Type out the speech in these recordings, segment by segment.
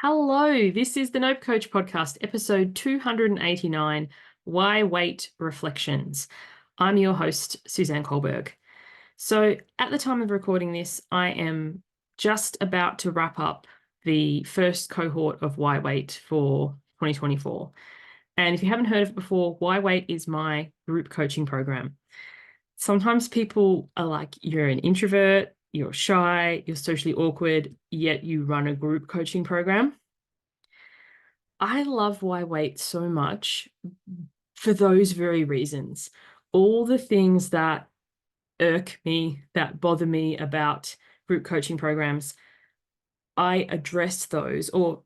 Hello, this is the Nope Coach Podcast, episode 289, Why Wait Reflections. I'm your host, Suzanne Culberg. So, at the time of recording this, I am just about to wrap up the first cohort of Why Wait for 2024. And if you haven't heard of it before, Why Wait is my group coaching program. Sometimes people are like, you're an introvert, you're shy, you're socially awkward, yet you run a group coaching program. I love Why Wait so much for those very reasons. All the things that irk me, that bother me about group coaching programs, I address those, or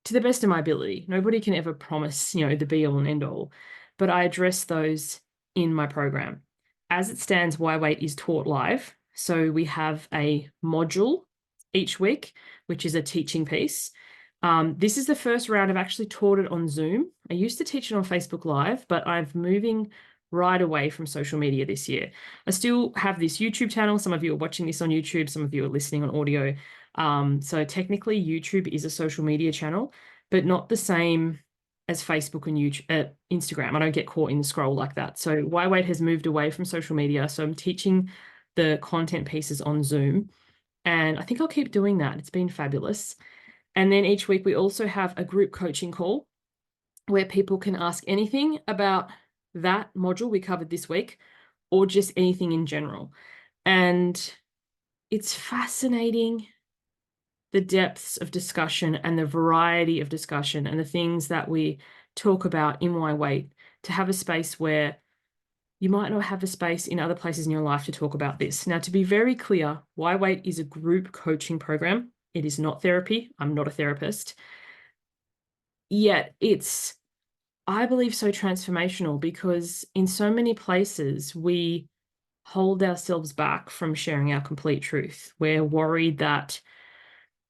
to the best of my ability. Nobody can ever promise, the be all and end all, but I address those in my program. As it stands, Why Wait is taught live. So we have a module each week, which is a teaching piece. This is the first round I've actually taught it on Zoom. I used to teach it on Facebook Live, but I'm moving right away from social media this year. I still have this YouTube channel. Some of you are watching this on YouTube, some of you are listening on audio. So technically YouTube is a social media channel, but not the same as Facebook and YouTube, Instagram. I don't get caught in the scroll like that. So Why Wait has moved away from social media. So I'm teaching the content pieces on Zoom, and I think I'll keep doing that. It's been fabulous. And then each week we also have a group coaching call where people can ask anything about that module we covered this week, or just anything in general. And it's fascinating, the depths of discussion and the variety of discussion and the things that we talk about in Why Wait, to have a space where you might not have a space in other places in your life to talk about this. Now, to be very clear, Why Wait is a group coaching program. It is not therapy. I'm not a therapist. Yet it's, I believe, so transformational, because in so many places we hold ourselves back from sharing our complete truth. We're worried that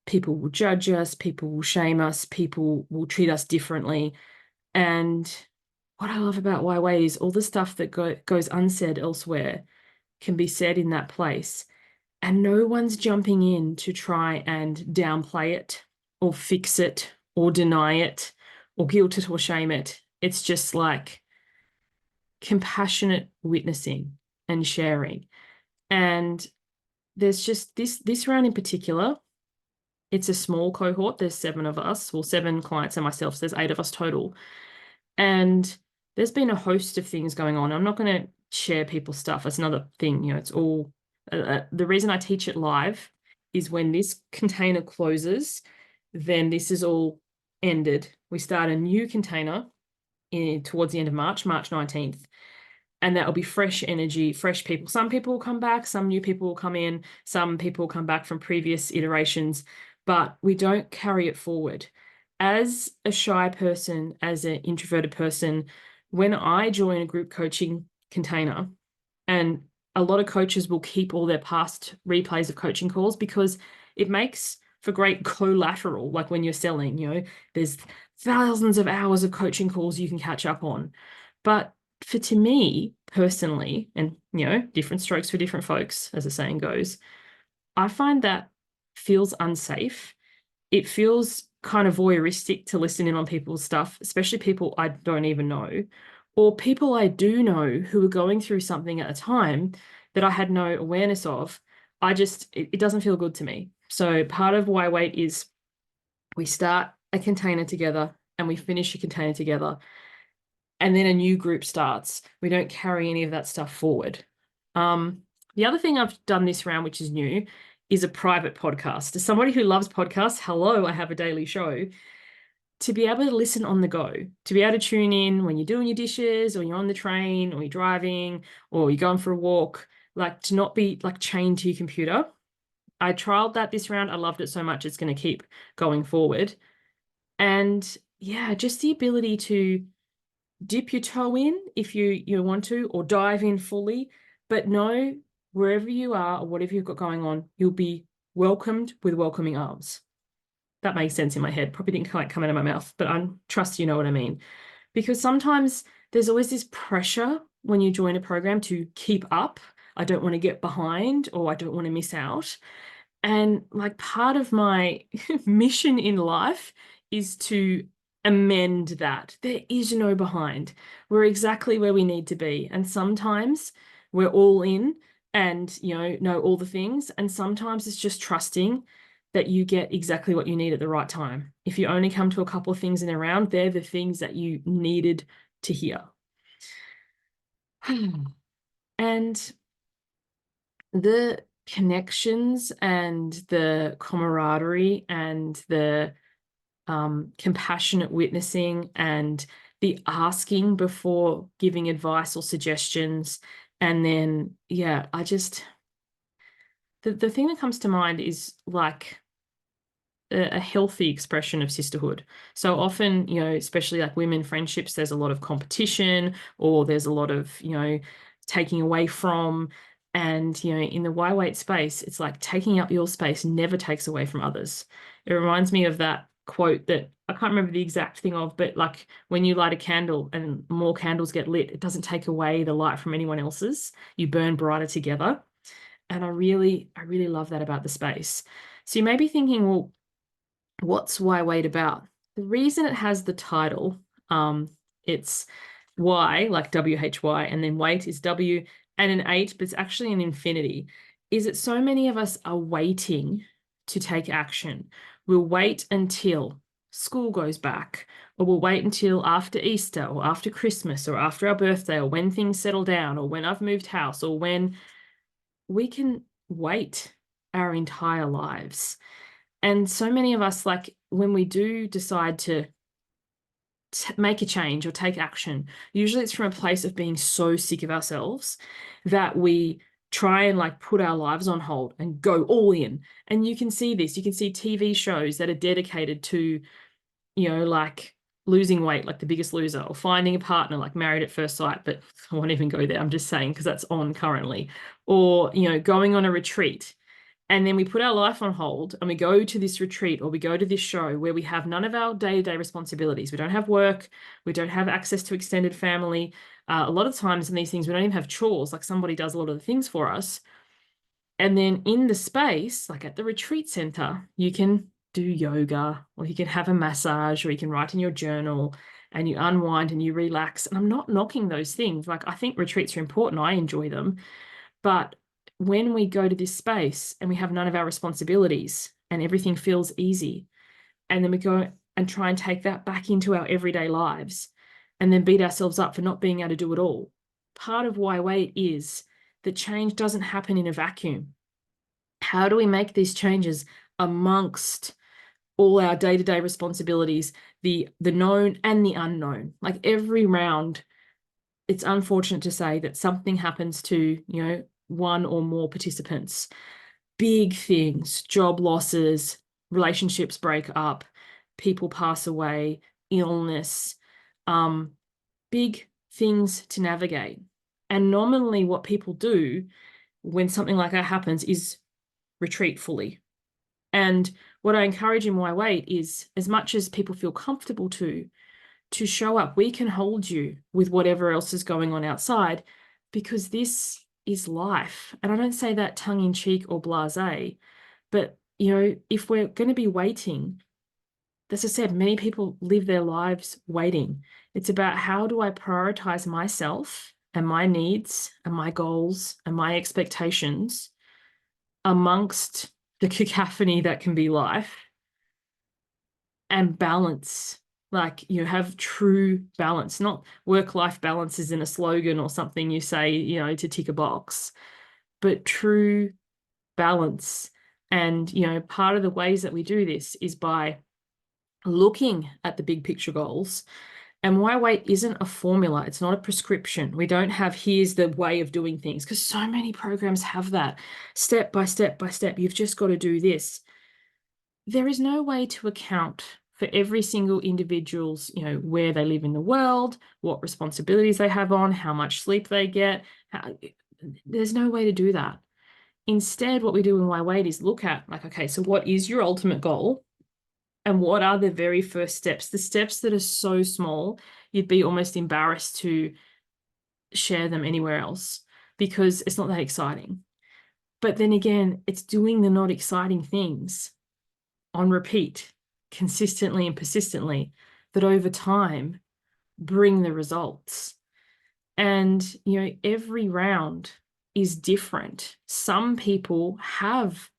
people will judge us, people will shame us, people will treat us differently. And what I love about Why Wait is all the stuff that goes unsaid elsewhere can be said in that place. And no one's jumping in to try and downplay it or fix it or deny it or guilt it or shame it. It's just like compassionate witnessing and sharing. And there's just this round in particular. It's a small cohort. There's 7 of us, well, 7 clients and myself. So there's 8 of us total. And there's been a host of things going on. I'm not going to share people's stuff. That's another thing. It's all, the reason I teach it live is when this container closes, then this is all ended. We start a new container towards the end of March 19th. And that will be fresh energy, fresh people. Some people will come back, some new people will come in, some people will come back from previous iterations, but we don't carry it forward. As a shy person, as an introverted person, when I join a group coaching container, and a lot of coaches will keep all their past replays of coaching calls because it makes for great collateral. Like when you're selling, there's thousands of hours of coaching calls you can catch up on. But to me personally, and different strokes for different folks, as the saying goes, I find that feels unsafe. It feels kind of voyeuristic to listen in on people's stuff, especially people I don't even know, or people I do know who are going through something at a time that I had no awareness of. It doesn't feel good to me. So part of Why Wait is we start a container together and we finish a container together, and then a new group starts. We don't carry any of that stuff forward. The other thing I've done this round, which is new, is a private podcast. As somebody who loves podcasts, hello, I have a daily show. To be able to listen on the go, to be able to tune in when you're doing your dishes or you're on the train or you're driving or you're going for a walk, like to not be like chained to your computer. I trialed that this round. I loved it so much. It's going to keep going forward. And yeah, just the ability to dip your toe in if you want to, or dive in fully, but know wherever you are or whatever you've got going on, you'll be welcomed with welcoming arms. That makes sense in my head. Probably didn't quite come out of my mouth, but I trust you know what I mean. Because sometimes there's always this pressure when you join a program to keep up. I don't want to get behind, or I don't want to miss out. And like part of my mission in life is to amend that. There is no behind. We're exactly where we need to be. And sometimes we're all in and, know all the things. And sometimes it's just trusting that you get exactly what you need at the right time. If you only come to a couple of things in a round, they're the things that you needed to hear. And the connections and the camaraderie and the compassionate witnessing and the asking before giving advice or suggestions. And then, yeah, the thing that comes to mind is like a healthy expression of sisterhood. So often, especially like women friendships, there's a lot of competition or there's a lot of, taking away from. And, in the Y weight space, it's like taking up your space never takes away from others. It reminds me of that quote that I can't remember the exact thing of, but like when you light a candle and more candles get lit, it doesn't take away the light from anyone else's. You burn brighter together. And I really love that about the space. So you may be thinking, well, what's Y weight about? The reason it has the title, it's Y, like WHY, and then weight is W and an 8, but it's actually an infinity, is that so many of us are waiting to take action. We'll wait until school goes back, or we'll wait until after Easter, or after Christmas, or after our birthday, or when things settle down, or when I've moved house, or when we can wait our entire lives. And so many of us, like when we do decide to make a change or take action, usually it's from a place of being so sick of ourselves that we try and like put our lives on hold and go all in. And you can see this, you can see TV shows that are dedicated to, like losing weight, like The Biggest Loser, or finding a partner, like Married at First Sight, but I won't even go there. I'm just saying because that's on currently. Or, going on a retreat. And then we put our life on hold and we go to this retreat or we go to this show where we have none of our day-to-day responsibilities. We don't have work. We don't have access to extended family. A lot of times in these things, we don't even have chores. Like somebody does a lot of the things for us. And then in the space, like at the retreat center, you can do yoga or you can have a massage or you can write in your journal and you unwind and you relax. And I'm not knocking those things. Like I think retreats are important. I enjoy them. But when we go to this space and we have none of our responsibilities and everything feels easy, and then we go and try and take that back into our everyday lives and then beat ourselves up for not being able to do it all. Part of why weight is that change doesn't happen in a vacuum. How do we make these changes amongst all our day-to-day responsibilities, the known and the unknown? Like every round, it's unfortunate to say that something happens to, one or more participants. Big things, job losses, relationships break up, people pass away, illness, big things to navigate. And nominally what people do when something like that happens is retreat fully. And what I encourage in My Weight is as much as people feel comfortable to show up, we can hold you with whatever else is going on outside because this is life. And I don't say that tongue in cheek or blasé, but if we're going to be waiting, as I said, many people live their lives waiting. It's about how do I prioritize myself and my needs and my goals and my expectations amongst the cacophony that can be life and balance. Like you have true balance, not work-life balance is in a slogan or something you say, to tick a box, but true balance. And, part of the ways that we do this is by looking at the big picture goals. And why weight isn't a formula. It's not a prescription. We don't have here's the way of doing things because so many programs have that step by step by step. You've just got to do this. There is no way to account for every single individual's, where they live in the world, what responsibilities they have on, how much sleep they get. There's no way to do that. Instead, what we do in Why Weight is look at like, okay, so what is your ultimate goal? And what are the very first steps? The steps that are so small, you'd be almost embarrassed to share them anywhere else because it's not that exciting. But then again, it's doing the not exciting things on repeat, consistently and persistently, that over time bring the results. And, every round is different. Some people have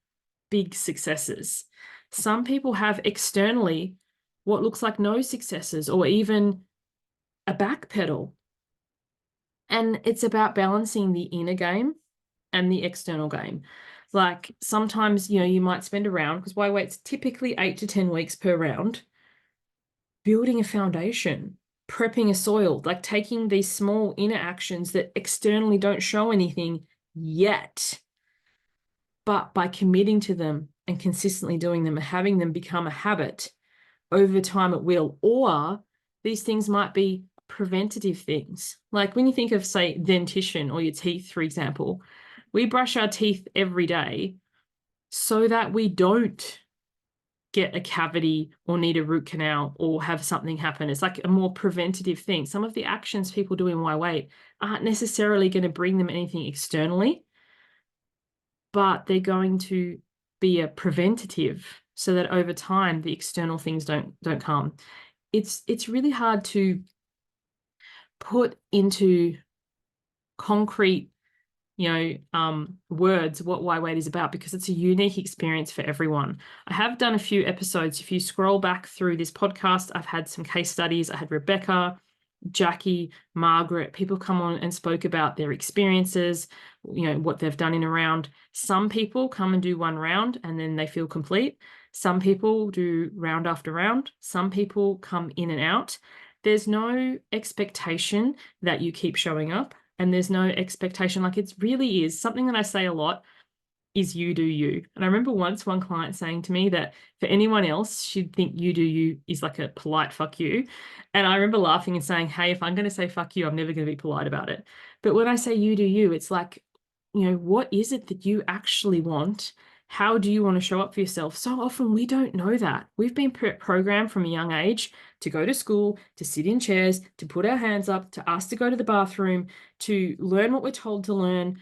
big successes. Some people have externally what looks like no successes or even a backpedal. And it's about balancing the inner game and the external game. Like sometimes, you might spend a round, because why wait's typically 8 to 10 weeks per round, building a foundation, prepping a soil, like taking these small inner actions that externally don't show anything yet, but by committing to them and consistently doing them and having them become a habit, over time it will. Or these things might be preventative things. Like when you think of, say, dentition or your teeth, for example, we brush our teeth every day so that we don't get a cavity or need a root canal or have something happen. It's like a more preventative thing. Some of the actions people do in Why Wait aren't necessarily going to bring them anything externally, but they're going to be a preventative so that over time the external things don't come. It's really hard to put into concrete words what Why Wait is about, because it's a unique experience for everyone. I have done a few episodes. If you scroll back through this podcast, I've had some case studies. I had Rebecca, Jackie, Margaret, people come on and spoke about their experiences, what they've done in a round. Some people come and do one round and then they feel complete. Some people do round after round. Some people come in and out. There's no expectation that you keep showing up, and there's no expectation. Like, it really is something that I say a lot is you do you. And I remember once one client saying to me that for anyone else, she'd think you do you is like a polite fuck you. And I remember laughing and saying, hey, if I'm going to say fuck you, I'm never going to be polite about it. But when I say you do you, it's like, what is it that you actually want? How do you want to show up for yourself? So often we don't know that. We've been programmed from a young age to go to school, to sit in chairs, to put our hands up, to ask to go to the bathroom, to learn what we're told to learn,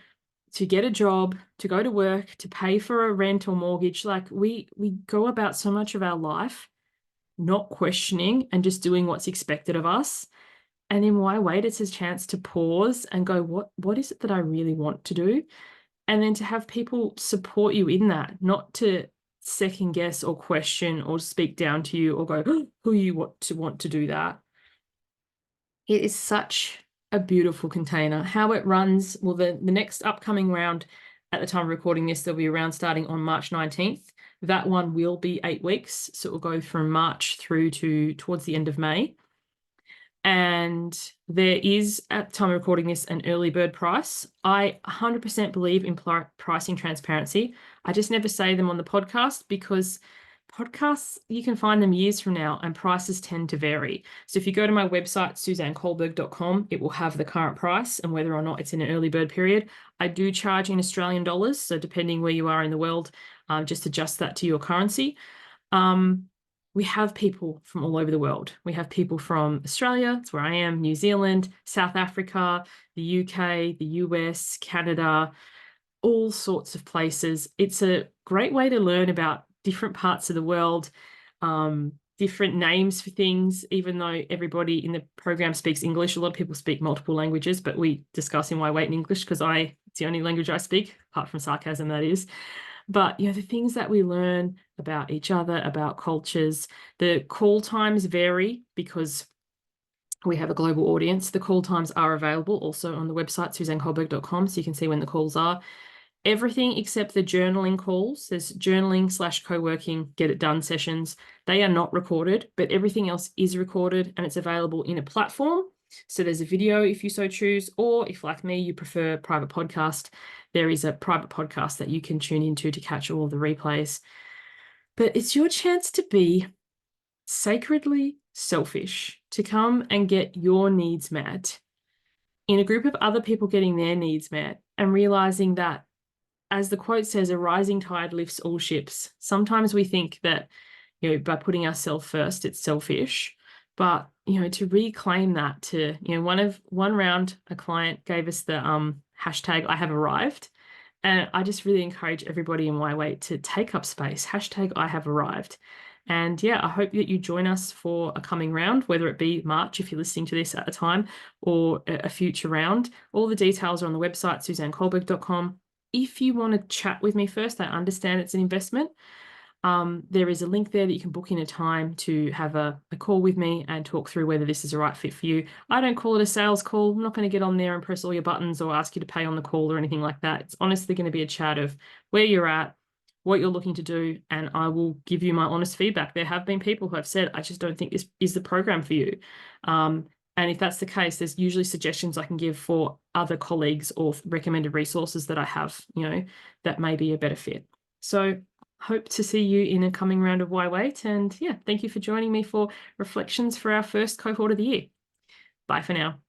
to get a job, to go to work, to pay for a rent or mortgage. Like we go about so much of our life not questioning and just doing what's expected of us. And then Why Wait? It's a chance to pause and go, what is it that I really want to do? And then to have people support you in that, not to second guess or question or speak down to you or go, oh, who you want to do that. It is such a beautiful container. How it runs, well, the next upcoming round, at the time of recording this, there'll be a round starting on March 19th. That one will be 8 weeks. So it will go from March through to towards the end of May. And there is, at the time of recording this, an early bird price. I 100% believe in pricing transparency. I just never say them on the podcast, because podcasts, you can find them years from now and prices tend to vary. So if you go to my website, suzanneculberg.com, it will have the current price and whether or not it's in an early bird period. I do charge in Australian dollars. So depending where you are in the world, just adjust that to your currency. We have people from all over the world. We have people from Australia, that's where I am, New Zealand, South Africa, the UK, the US, Canada, all sorts of places. It's a great way to learn about different parts of the world, different names for things, even though everybody in the program speaks English. A lot of people speak multiple languages, but we discuss in Why Wait in English because it's the only language I speak, apart from sarcasm, that is. But, the things that we learn about each other, about cultures, the call times vary because we have a global audience. The call times are available also on the website, suzanneculberg.com, so you can see when the calls are. Everything except the journaling calls. There's journaling / co-working, get it done sessions. They are not recorded, but everything else is recorded and it's available in a platform. So there's a video if you so choose, or if, like me, you prefer private podcast, there is a private podcast that you can tune into to catch all of the replays. But it's your chance to be sacredly selfish, to come and get your needs met in a group of other people getting their needs met, and realizing that, as the quote says, a rising tide lifts all ships. Sometimes we think that, by putting ourselves first, it's selfish. But, to reclaim that, to, one round, a client gave us the hashtag I have arrived. And I just really encourage everybody in Why Wait to take up space. Hashtag I have arrived. And yeah, I hope that you join us for a coming round, whether it be March, if you're listening to this at a time, or a future round. All the details are on the website, suzanneculberg.com. If you want to chat with me first, I understand it's an investment. There is a link there that you can book in a time to have a call with me and talk through whether this is a right fit for you. I don't call it a sales call. I'm not going to get on there and press all your buttons or ask you to pay on the call or anything like that. It's honestly going to be a chat of where you're at, what you're looking to do, and I will give you my honest feedback. There have been people who have said, I just don't think this is the program for you. And if that's the case, there's usually suggestions I can give for other colleagues or recommended resources that I have, that may be a better fit. So hope to see you in a coming round of Why Wait. And yeah, thank you for joining me for reflections for our first cohort of the year. Bye for now.